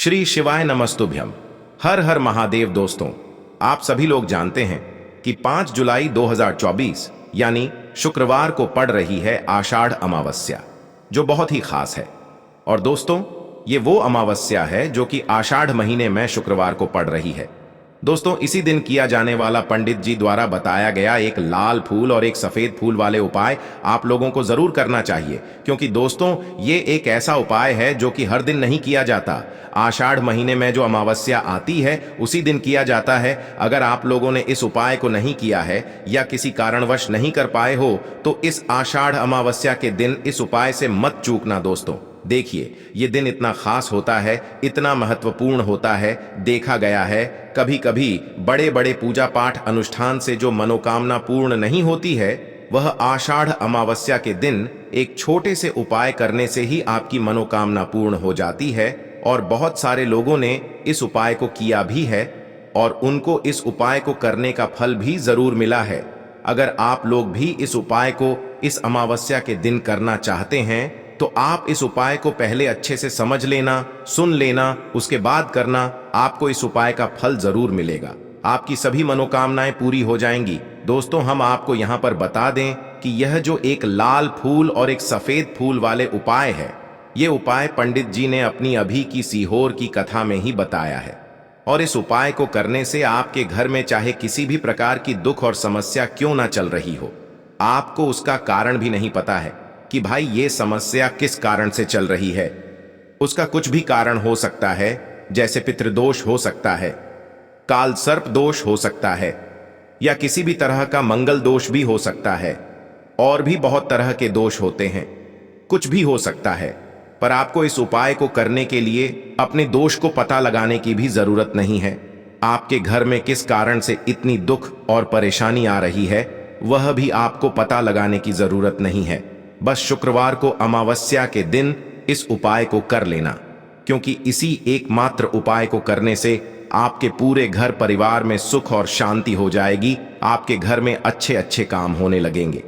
श्री शिवाय नमस्तुभ्यम। हर हर महादेव। दोस्तों, आप सभी लोग जानते हैं कि 5 जुलाई 2024 यानी शुक्रवार को पड़ रही है आषाढ़ अमावस्या, जो बहुत ही खास है। और दोस्तों, ये वो अमावस्या है जो कि आषाढ़ महीने में शुक्रवार को पड़ रही है। दोस्तों, इसी दिन किया जाने वाला पंडित जी द्वारा बताया गया एक लाल फूल और एक सफेद फूल वाले उपाय आप लोगों को जरूर करना चाहिए, क्योंकि दोस्तों ये एक ऐसा उपाय है जो कि हर दिन नहीं किया जाता। आषाढ़ महीने में जो अमावस्या आती है उसी दिन किया जाता है। अगर आप लोगों ने इस उपाय को नहीं किया है या किसी कारणवश नहीं कर पाए हो तो इस आषाढ़ अमावस्या के दिन इस उपाय से मत चूकना। दोस्तों देखिए, ये दिन इतना खास होता है, इतना महत्वपूर्ण होता है। देखा गया है कभी कभी बड़े बड़े पूजा पाठ अनुष्ठान से जो मनोकामना पूर्ण नहीं होती है, वह आषाढ़ अमावस्या के दिन एक छोटे से उपाय करने से ही आपकी मनोकामना पूर्ण हो जाती है। और बहुत सारे लोगों ने इस उपाय को किया भी है और उनको इस उपाय को करने का फल भी जरूर मिला है। अगर आप लोग भी इस उपाय को इस अमावस्या के दिन करना चाहते हैं तो आप इस उपाय को पहले अच्छे से समझ लेना, सुन लेना, उसके बाद करना। आपको इस उपाय का फल जरूर मिलेगा, आपकी सभी मनोकामनाएं पूरी हो जाएंगी। दोस्तों, हम आपको यहां पर बता दें कि यह जो एक लाल फूल और एक सफेद फूल वाले उपाय है, ये उपाय पंडित जी ने अपनी अभी की सीहोर की कथा में ही बताया है। और इस उपाय को करने से आपके घर में चाहे किसी भी प्रकार की दुख और समस्या क्यों ना चल रही हो, आपको उसका कारण भी नहीं पता है कि भाई ये समस्या किस कारण से चल रही है। उसका कुछ भी कारण हो सकता है, जैसे पितृदोष हो सकता है, काल सर्प दोष हो सकता है, या किसी भी तरह का मंगल दोष भी हो सकता है। और भी बहुत तरह के दोष होते हैं, कुछ भी हो सकता है। पर आपको इस उपाय को करने के लिए अपने दोष को पता लगाने की भी जरूरत नहीं है। आपके घर में किस कारण से इतनी दुख और परेशानी आ रही है, वह भी आपको पता लगाने की जरूरत नहीं है। बस शुक्रवार को अमावस्या के दिन इस उपाय को कर लेना, क्योंकि इसी एकमात्र उपाय को करने से आपके पूरे घर परिवार में सुख और शांति हो जाएगी। आपके घर में अच्छे अच्छे काम होने लगेंगे।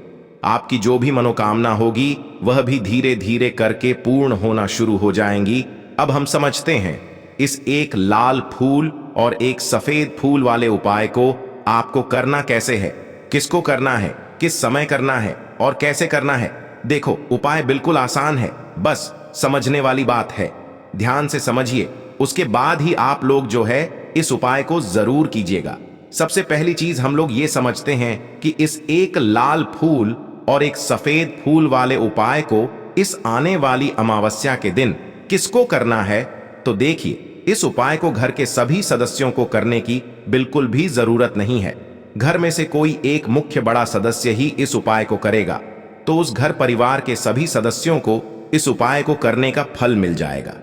आपकी जो भी मनोकामना होगी वह भी धीरे धीरे करके पूर्ण होना शुरू हो जाएंगी। अब हम समझते हैं इस एक लाल फूल और एक सफेद फूल वाले उपाय को आपको करना कैसे है, किसको करना है, किस समय करना है और कैसे करना है। देखो, उपाय बिल्कुल आसान है, बस समझने वाली बात है। ध्यान से समझिए, उसके बाद ही आप लोग जो है इस उपाय को जरूर कीजिएगा। सबसे पहली चीज हम लोग ये समझते हैं कि इस एक लाल फूल और एक सफेद फूल वाले उपाय को इस आने वाली अमावस्या के दिन किसको करना है। तो देखिए, इस उपाय को घर के सभी सदस्यों को करने की बिल्कुल भी जरूरत नहीं है। घर में से कोई एक मुख्य बड़ा सदस्य ही इस उपाय को करेगा तो उस घर परिवार के सभी सदस्यों को इस उपाय को करने का फल मिल जाएगा।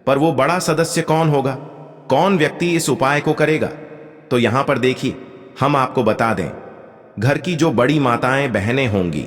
पर वो बड़ा सदस्य कौन होगा, कौन व्यक्ति इस उपाय को करेगा? तो यहां पर देखिए, हम आपको बता दें, घर की जो बड़ी माताएं बहनें होंगी,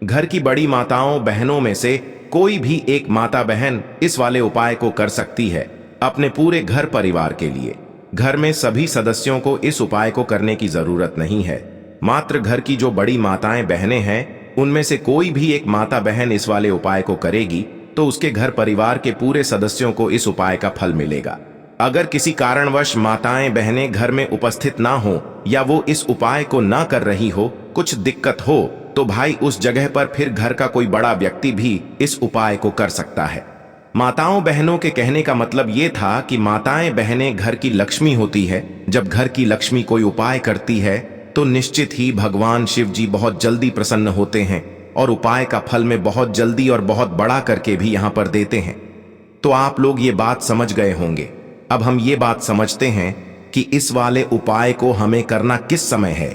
घर की बड़ी माताओं बहनों में से कोई भी एक माता बहन इस वाले उपाय को कर सकती है अपने पूरे घर परिवार के लिए। घर में सभी सदस्यों को इस उपाय को करने की जरूरत नहीं है। मात्र घर की जो बड़ी माताएं बहनें हैं, उनमें से कोई भी एक माता बहन इस वाले उपाय को करेगी तो उसके घर परिवार के पूरे सदस्यों को इस उपाय का फल मिलेगा। अगर किसी कारणवश माताएं बहनें घर में उपस्थित ना हो या वो इस उपाय को ना कर रही हो, कुछ दिक्कत हो, तो भाई उस जगह पर फिर घर का कोई बड़ा व्यक्ति भी इस उपाय को कर सकता है। माताओं बहनों के कहने का मतलब ये था कि माताएं बहनें घर की लक्ष्मी होती है। जब घर की लक्ष्मी कोई उपाय करती है तो निश्चित ही भगवान शिव जी बहुत जल्दी प्रसन्न होते हैं और उपाय का फल में बहुत जल्दी और बहुत बड़ा करके भी यहां पर देते हैं। तो आप लोग ये बात समझ गए होंगे। अब हम ये बात समझते हैं कि इस वाले उपाय को हमें करना किस समय है।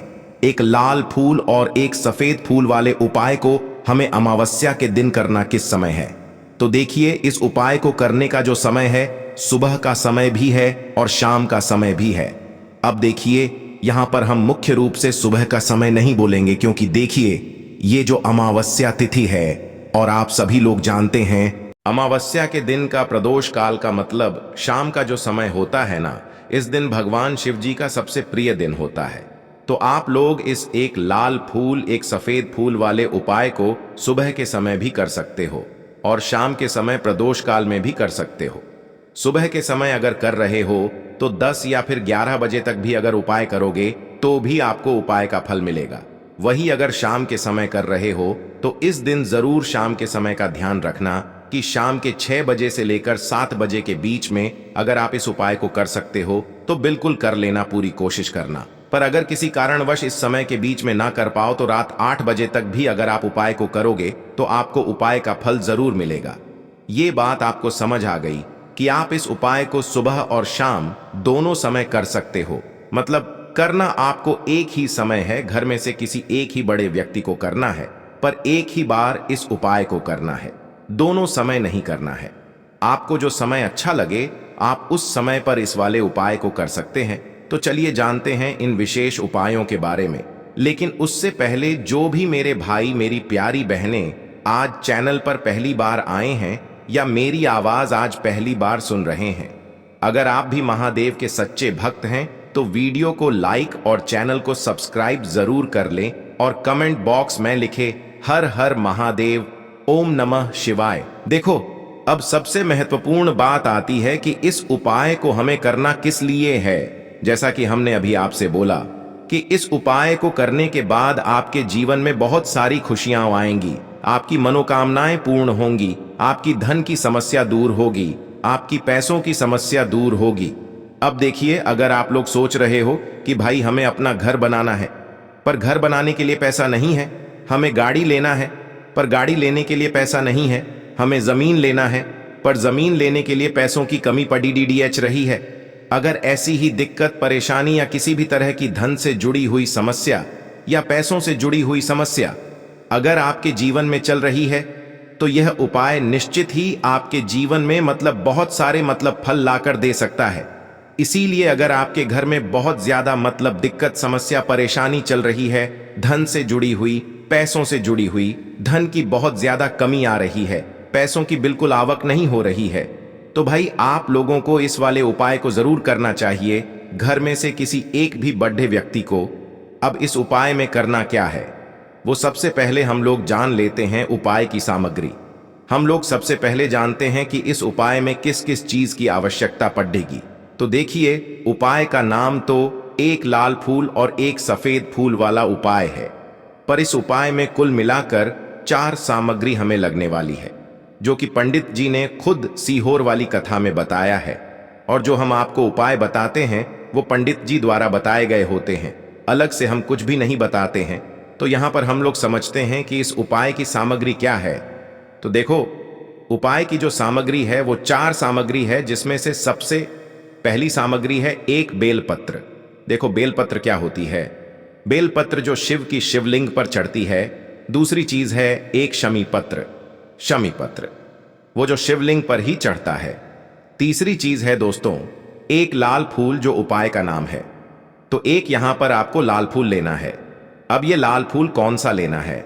एक लाल फूल और एक सफेद फूल वाले उपाय को हमें अमावस्या के दिन करना किस समय है। तो देखिए, इस उपाय को करने का जो समय है, सुबह का समय भी है और शाम का समय भी है। अब देखिए, यहां पर हम मुख्य रूप से सुबह का समय नहीं बोलेंगे, क्योंकि देखिए ये जो अमावस्या तिथि है और आप सभी लोग जानते हैं अमावस्या के दिन का प्रदोष काल का मतलब शाम का जो समय होता है ना, इस दिन भगवान शिव जी का सबसे प्रिय दिन होता है। तो आप लोग इस एक लाल फूल एक सफेद फूल वाले उपाय को सुबह के समय भी कर सकते हो और शाम के समय प्रदोष काल में भी कर सकते हो। सुबह के समय अगर कर रहे हो तो 10 या फिर 11 बजे तक भी अगर उपाय करोगे तो भी आपको उपाय का फल मिलेगा। वही अगर शाम के समय कर रहे हो तो इस दिन जरूर शाम के समय का ध्यान रखना कि शाम के 6 बजे से लेकर 7 बजे के बीच में अगर आप इस उपाय को कर सकते हो तो बिल्कुल कर लेना, पूरी कोशिश करना। पर अगर किसी कारणवश इस समय के बीच में ना कर पाओ तो रात 8 बजे तक भी अगर आप उपाय को करोगे तो आपको उपाय का फल जरूर मिलेगा। ये बात आपको समझ आ गई कि आप इस उपाय को सुबह और शाम दोनों समय कर सकते हो। मतलब करना आपको एक ही समय है, घर में से किसी एक ही बड़े व्यक्ति को करना है, पर एक ही बार इस उपाय को करना है, दोनों समय नहीं करना है। आपको जो समय अच्छा लगे आप उस समय पर इस वाले उपाय को कर सकते हैं। तो चलिए जानते हैं इन विशेष उपायों के बारे में। लेकिन उससे पहले जो भी मेरे भाई मेरी प्यारी बहनें आज चैनल पर पहली बार आए हैं या मेरी आवाज आज पहली बार सुन रहे हैं, अगर आप भी महादेव के सच्चे भक्त हैं तो वीडियो को लाइक और चैनल को सब्सक्राइब जरूर कर लें और कमेंट बॉक्स में लिखे हर हर महादेव, ओम नमः शिवाय। देखो, अब सबसे महत्वपूर्ण बात आती है कि इस उपाय को हमें करना किस लिए है। जैसा कि हमने अभी आपसे बोला कि इस उपाय को करने के बाद आपके जीवन में बहुत सारी खुशियां आएंगी, आपकी मनोकामनाएं पूर्ण होंगी, आपकी धन की समस्या दूर होगी, आपकी पैसों की समस्या दूर होगी। अब देखिए, अगर आप लोग सोच रहे हो कि भाई हमें अपना घर बनाना है पर घर बनाने के लिए पैसा नहीं है, हमें गाड़ी लेना है पर गाड़ी लेने के लिए पैसा नहीं है, हमें जमीन लेना है पर जमीन लेने के लिए पैसों की कमी पड़ी डीडीएच रही है। अगर ऐसी ही दिक्कत, परेशानी या किसी भी तरह की धन से जुड़ी हुई समस्या या पैसों से जुड़ी हुई समस्या अगर आपके जीवन में चल रही है तो यह उपाय निश्चित ही आपके जीवन में बहुत सारे फल लाकर दे सकता है। इसीलिए अगर आपके घर में बहुत ज्यादा दिक्कत, समस्या, परेशानी चल रही है, धन से जुड़ी हुई, पैसों से जुड़ी हुई, धन की बहुत ज्यादा कमी आ रही है, पैसों की बिल्कुल आवक नहीं हो रही है, तो भाई आप लोगों को इस वाले उपाय को जरूर करना चाहिए, घर में से किसी एक भी बड़े व्यक्ति को। अब इस उपाय में करना क्या है वो सबसे पहले हम लोग जान लेते हैं उपाय की सामग्री। हम लोग सबसे पहले जानते हैं कि इस उपाय में किस किस चीज की आवश्यकता पड़ेगी। तो देखिए, उपाय का नाम तो एक लाल फूल और एक सफेद फूल वाला उपाय है, पर इस उपाय में कुल मिलाकर 4 सामग्री हमें लगने वाली है, जो कि पंडित जी ने खुद सीहोर वाली कथा में बताया है। और जो हम आपको उपाय बताते हैं वो पंडित जी द्वारा बताए गए होते हैं, अलग से हम कुछ भी नहीं बताते हैं। तो यहां पर हम लोग समझते हैं कि इस उपाय की सामग्री क्या है। तो देखो, उपाय की जो सामग्री है वो 4 सामग्री है, जिसमें से सबसे पहली सामग्री है एक बेलपत्र। देखो, बेलपत्र क्या होती है? बेलपत्र जो शिव की शिवलिंग पर चढ़ती है। दूसरी चीज है एक शमी पत्र, शमी पत्र वो जो शिवलिंग पर ही चढ़ता है। तीसरी चीज है दोस्तों एक लाल फूल, जो उपाय का नाम है। तो एक यहां पर आपको लाल फूल लेना है। अब ये लाल फूल कौन सा लेना है?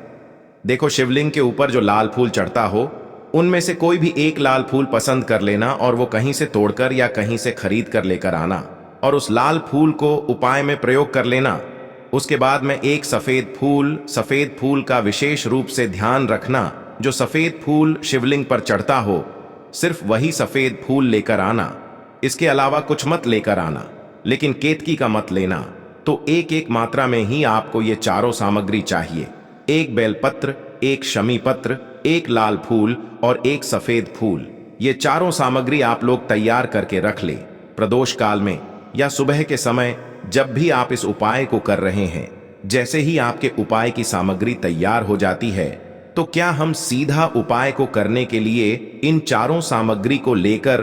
देखो, शिवलिंग के ऊपर जो लाल फूल चढ़ता हो उनमें से कोई भी एक लाल फूल पसंद कर लेना और वो कहीं से तोड़कर या कहीं से खरीद कर लेकर आना और उस लाल फूल को उपाय में प्रयोग कर लेना। उसके बाद में एक सफेद फूल का विशेष रूप से ध्यान रखना। जो सफेद फूल शिवलिंग पर चढ़ता हो सिर्फ वही सफेद फूल लेकर आना, इसके अलावा कुछ मत लेकर आना, लेकिन केतकी का मत लेना। तो एक एक मात्रा में ही आपको ये चारों सामग्री चाहिए, एक बेलपत्र, एक शमी पत्र, एक लाल फूल और एक सफेद फूल। ये चारों सामग्री आप लोग तैयार करके रख ले। प्रदोष काल में या सुबह के समय जब भी आप इस उपाय को कर रहे हैं, जैसे ही आपके उपाय की सामग्री तैयार हो जाती है तो क्या हम सीधा उपाय को करने के लिए इन चारों सामग्री को लेकर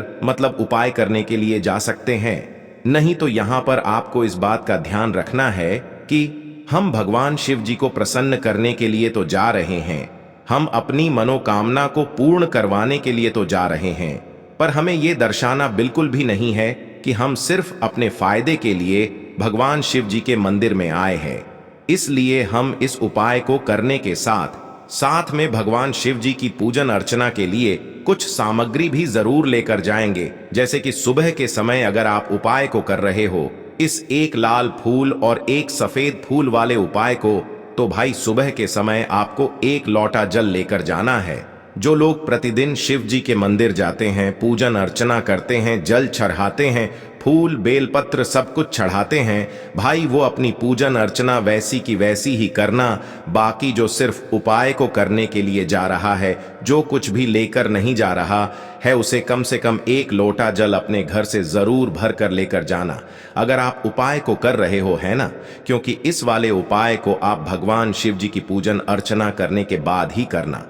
उपाय करने के लिए जा सकते हैं? नहीं, तो यहां पर आपको इस बात का ध्यान रखना है कि हम भगवान शिव जी को प्रसन्न करने के लिए तो जा रहे हैं, हम अपनी मनोकामना को पूर्ण करवाने के लिए तो जा रहे हैं, पर हमें यह दर्शाना बिल्कुल भी नहीं है कि हम सिर्फ अपने फायदे के लिए भगवान शिव जी के मंदिर में आए हैं। इसलिए हम इस उपाय को करने के साथ साथ में भगवान शिव जी की पूजन अर्चना के लिए कुछ सामग्री भी जरूर लेकर जाएंगे। जैसे कि सुबह के समय अगर आप उपाय को कर रहे हो इस एक लाल फूल और एक सफेद फूल वाले उपाय को, तो भाई सुबह के समय आपको एक लोटा जल लेकर जाना है। जो लोग प्रतिदिन शिव जी के मंदिर जाते हैं, पूजन अर्चना करते हैं, जल चढ़ाते हैं, फूल बेलपत्र सब कुछ चढ़ाते हैं, भाई वो अपनी पूजन अर्चना वैसी की वैसी ही करना। बाकी जो सिर्फ उपाय को करने के लिए जा रहा है, जो कुछ भी लेकर नहीं जा रहा है, उसे कम से कम 1 लोटा जल अपने घर से जरूर भर कर लेकर जाना। अगर आप उपाय को कर रहे हो, है ना, क्योंकि इस वाले उपाय को आप भगवान शिव जी की पूजन अर्चना करने के बाद ही करना।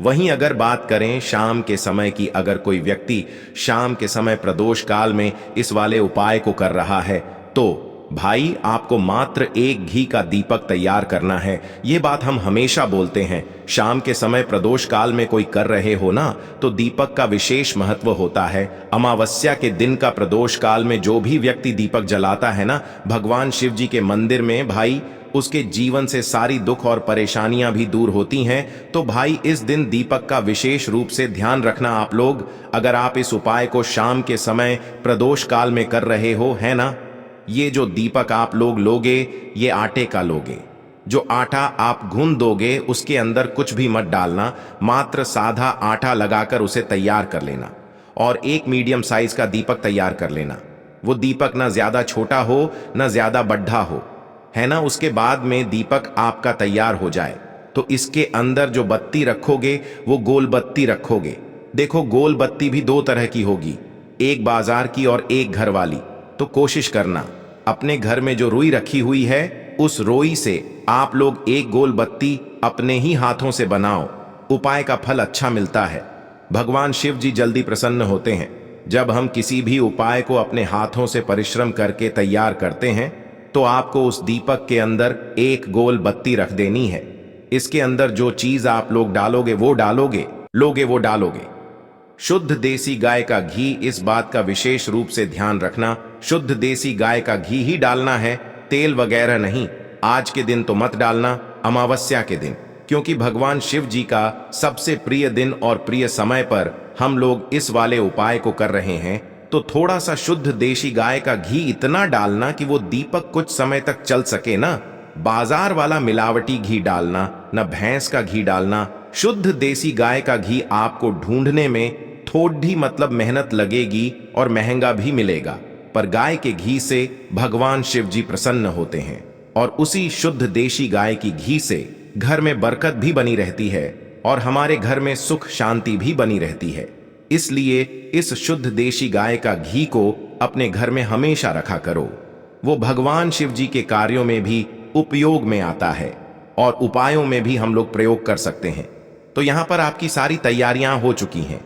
वहीं अगर बात करें शाम के समय की, अगर कोई व्यक्ति शाम के समय प्रदोष काल में इस वाले उपाय को कर रहा है, तो भाई आपको मात्र 1 घी का दीपक तैयार करना है। ये बात हम हमेशा बोलते हैं, शाम के समय प्रदोष काल में कोई कर रहे हो ना, तो दीपक का विशेष महत्व होता है। अमावस्या के दिन का प्रदोष काल में जो भी व्यक्ति दीपक जलाता है ना भगवान शिव जी के मंदिर में, भाई उसके जीवन से सारी दुख और परेशानियां भी दूर होती हैं। तो भाई इस दिन दीपक का विशेष रूप से ध्यान रखना आप लोग। अगर आप इस उपाय को शाम के समय प्रदोष काल में कर रहे हो, है ना, ये जो दीपक आप लोग लोगे, ये आटे का लोगे। जो आटा आप गूंद दोगे उसके अंदर कुछ भी मत डालना, मात्र सादा आटा लगाकर उसे तैयार कर लेना और 1 मीडियम साइज का दीपक तैयार कर लेना। वो दीपक ना ज्यादा छोटा हो ना ज्यादा बड्ढा हो, है ना। उसके बाद में दीपक आपका तैयार हो जाए तो इसके अंदर जो बत्ती रखोगे वो गोल बत्ती रखोगे। देखो गोल बत्ती भी 2 तरह की होगी, एक बाजार की और एक घर वाली। तो कोशिश करना अपने घर में जो रुई रखी हुई है उस रुई से आप लोग 1 गोल बत्ती अपने ही हाथों से बनाओ। उपाय का फल अच्छा मिलता है। भगवान शिव जी जल्दी प्रसन्न होते हैं जब हम किसी भी उपाय को अपने हाथों से परिश्रम करके तैयार करते हैं। तो आपको उस दीपक के अंदर 1 गोल बत्ती रख देनी है। इसके अंदर जो चीज आप लोग डालोगे वो डालोगे। शुद्ध देसी गाय का घी, इस बात का विशेष रूप से ध्यान रखना, शुद्ध देसी गाय का घी ही डालना है, तेल वगैरह नहीं। आज के दिन तो मत डालना, अमावस्या के दिन, क्योंकि भगवान शिव जी का सबसे प्रिय दिन और प्रिय समय पर हम लोग इस वाले उपाय को कर रहे हैं। तो थोड़ा सा शुद्ध देशी गाय का घी इतना डालना कि वो दीपक कुछ समय तक चल सके ना। बाजार वाला मिलावटी घी डालना, न भैंस का घी डालना। शुद्ध देसी गाय का घी आपको ढूंढने में थोड़ी मतलब मेहनत लगेगी और महंगा भी मिलेगा, पर गाय के घी से भगवान शिव जी प्रसन्न होते हैं और उसी शुद्ध देशी गाय की घी से घर में बरकत भी बनी रहती है और हमारे घर में सुख शांति भी बनी रहती है। इसलिए इस शुद्ध देशी गाय का घी को अपने घर में हमेशा रखा करो। वो भगवान शिव जी के कार्यों में भी उपयोग में आता है और उपायों में भी हम लोग प्रयोग कर सकते हैं। तो यहां पर आपकी सारी तैयारियां हो चुकी हैं।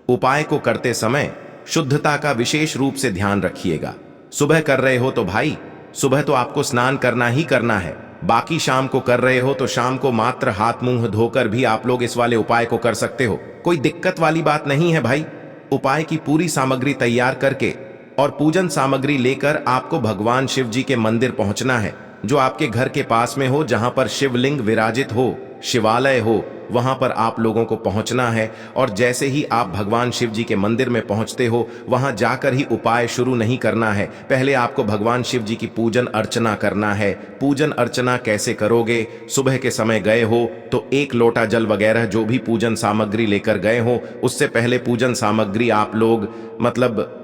उपाय को करते समय शुद्धता का विशेष रूप से ध्यान रखिएगा। सुबह कर रहे हो तो भाई सुबह तो आपको स्नान करना ही करना है। बाकी शाम को कर रहे हो तो शाम को मात्र हाथ मुंह धोकर भी आप लोग इस वाले उपाय को कर सकते हो। कोई दिक्कत वाली बात नहीं है भाई। उपाय की पूरी सामग्री तैयार करके और पूजन सामग्री लेकर आपको भगवान शिव जी के मंदिर पहुंचना है, जो आपके घर के पास में हो, जहां पर शिवलिंग विराजित हो, शिवालय हो, वहां पर आप लोगों को पहुंचना है। और जैसे ही आप भगवान शिव जी के मंदिर में पहुंचते हो, वहां जाकर ही उपाय शुरू नहीं करना है। पहले आपको भगवान शिव जी की पूजन अर्चना करना है। पूजन अर्चना कैसे करोगे? सुबह के समय गए हो तो 1 लोटा जल वगैरह जो भी पूजन सामग्री लेकर गए हो, उससे पहले पूजन सामग्री आप लोग मतलब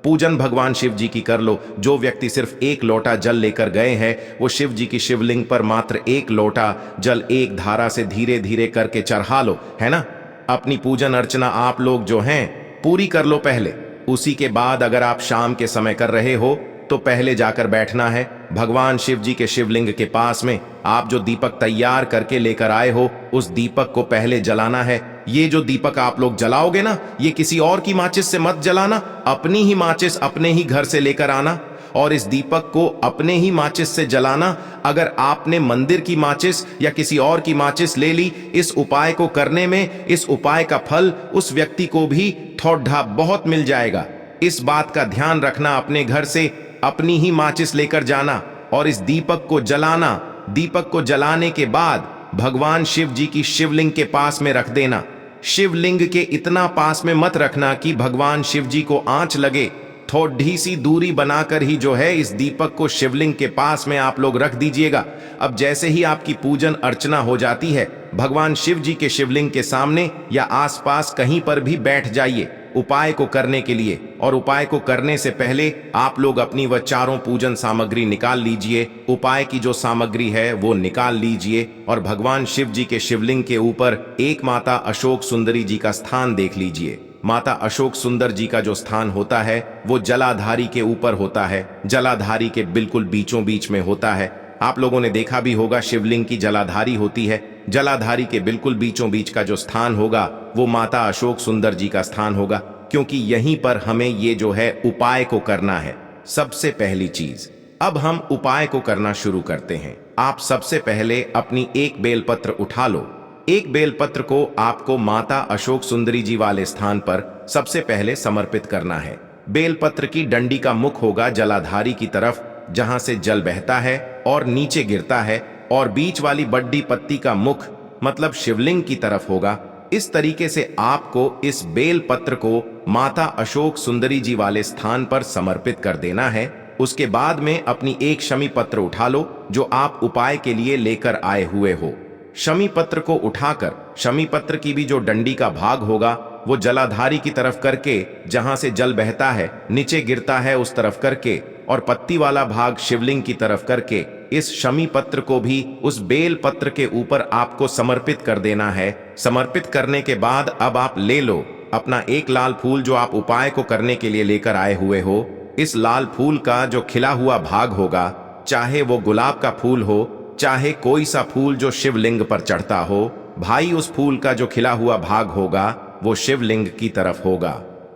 पूजन भगवान शिव जी की कर लो। जो व्यक्ति सिर्फ 1 लोटा जल लेकर गए हैं, वो शिव जी की शिवलिंग पर मात्र 1 लोटा जल एक धारा से धीरे धीरे करके चढ़ा लो, है ना। अपनी पूजन अर्चना आप लोग जो हैं पूरी कर लो पहले। उसी के बाद अगर आप शाम के समय कर रहे हो तो पहले जाकर बैठना है भगवान शिव जी के शिवलिंग के पास में। आप जो दीपक तैयार करके लेकर आए हो, उस दीपक को पहले जलाना है। ये जो दीपक आप लोग जलाओगे ना, ये किसी और की माचिस से मत जलाना, अपनी ही माचिस अपने ही घर से लेकर आना और इस दीपक को अपने ही माचिस से जलाना। अगर आपने मंदिर की माचिस या किसी और की माचिस ले ली इस उपाय को करने में, इस उपाय का फल उस व्यक्ति को भी थोड़ा बहुत मिल जाएगा। इस बात का ध्यान रखना, अपने घर से अपनी ही माचिस लेकर जाना और इस दीपक को जलाना। दीपक को जलाने के बाद भगवान शिव जी की शिवलिंग के पास में रख देना। शिवलिंग के इतना पास में मत रखना कि भगवान शिव जी को आंच लगे, थोड़ी सी दूरी बनाकर ही जो है इस दीपक को शिवलिंग के पास में आप लोग रख दीजिएगा। अब जैसे ही आपकी पूजन अर्चना हो जाती है, भगवान शिव जी के शिवलिंग के सामने या आसपास कहीं पर भी बैठ जाइए उपाय को करने के लिए। और उपाय को करने से पहले आप लोग अपनी वह चारों पूजन सामग्री निकाल लीजिए। उपाय की जो सामग्री है वो निकाल लीजिए और भगवान शिव जी के शिवलिंग के ऊपर एक माता अशोक सुंदरी जी का स्थान देख लीजिए। माता अशोक सुंदर जी का जो स्थान होता है वो जलाधारी के ऊपर होता है, जलाधारी के बिल्कुल बीचों बीच में होता है। आप लोगों ने देखा भी होगा शिवलिंग की जलाधारी होती है, जलाधारी के बिल्कुल बीचों बीच का जो स्थान होगा वो माता अशोक सुंदर जी का स्थान होगा, क्योंकि यहीं पर हमें ये जो है उपाय को करना है। सबसे पहली चीज, अब हम उपाय को करना शुरू करते हैं। आप सबसे पहले अपनी एक बेलपत्र उठा लो। एक बेलपत्र को आपको माता अशोक सुंदरी जी वाले स्थान पर सबसे पहले समर्पित करना है। बेलपत्र की डंडी का मुख होगा जलाधारी की तरफ जहां से जल बहता है और नीचे गिरता है, और बीच वाली बड्डी पत्ती का मुख मतलब शिवलिंग की तरफ होगा। इस तरीके से आपको इस बेलपत्र को माता अशोक सुंदरी जी वाले स्थान पर समर्पित कर देना है। उसके बाद में अपनी एक शमी पत्र उठा लो जो आप उपाय के लिए लेकर आए हुए हो। शमी पत्र को उठाकर शमी पत्र की भी जो डंडी का भाग होगा वो जलाधारी की तरफ करके जहां से जल बहता है नीचे गिरता है उस तरफ करके, और पत्ती वाला भाग शिवलिंग की तरफ करके इस शमी पत्र को भी उस बेल पत्र के ऊपर आपको समर्पित कर देना है। समर्पित करने के बाद अब आप ले लो अपना एक लाल फूल जो आप उपाय को करने के लिए लेकर आए हुए हो। इस लाल फूल का जो खिला हुआ भाग होगा, चाहे वो गुलाब का फूल हो चाहे कोई सा फूल जो शिवलिंग पर चढ़ता हो, भाई उस फूल का जो खिला हुआ भाग होगा वो शिवलिंग की तरफ होगा।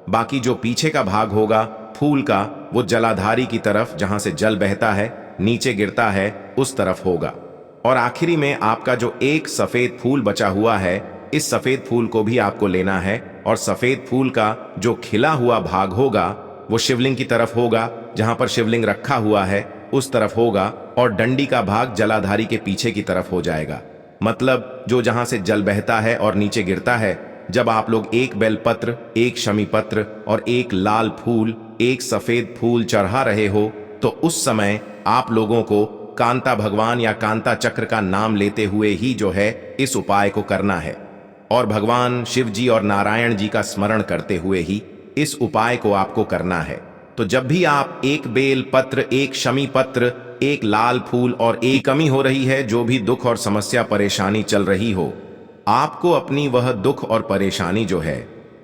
बाकी जो पीछे का भाग होगा फूल का वो जलाधारी की तरफ जहां से जल बहता है नीचे गिरता है उस तरफ होगा। और आखिरी में आपका जो एक सफेद फूल बचा हुआ है, इस सफेद फूल को भी आपको लेना है और सफेद फूल का जो खिला हुआ भाग होगा वो शिवलिंग की तरफ होगा, जहां पर शिवलिंग रखा हुआ है उस तरफ होगा, और डंडी का भाग जलाधारी के पीछे की तरफ हो जाएगा, मतलब जो जहां से जल बहता है और नीचे गिरता है। जब आप लोग एक बेलपत्र, एक शमी पत्र और एक लाल फूल, एक सफेद फूल चढ़ा रहे हो तो उस समय आप लोगों को कांता भगवान या कांता चक्र का नाम लेते हुए ही जो है इस उपाय को करना है, और भगवान शिव जी और नारायण जी का स्मरण करते हुए ही इस उपाय को आपको करना है। तो जब भी आप एक बेल पत्र, एक शमी पत्र, एक लाल फूल और एक कमी हो रही है, जो भी दुख और समस्या परेशानी चल रही हो, आपको अपनी वह दुख और परेशानी जो है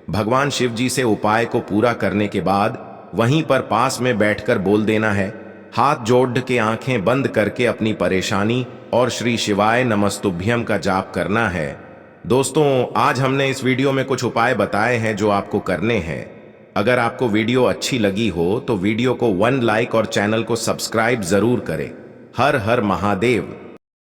भगवान शिव जी से उपाय को पूरा करने के बाद वहीं पर पास में बैठकर बोल देना है। हाथ जोड़ के आंखें बंद करके अपनी परेशानी और श्री शिवाय नमस्तुभ्यम का जाप करना है। दोस्तों, आज हमने इस वीडियो में कुछ उपाय बताए हैं जो आपको करने हैं। अगर आपको वीडियो अच्छी लगी हो तो वीडियो को 1 लाइक और चैनल को सब्सक्राइब जरूर करें। हर हर महादेव।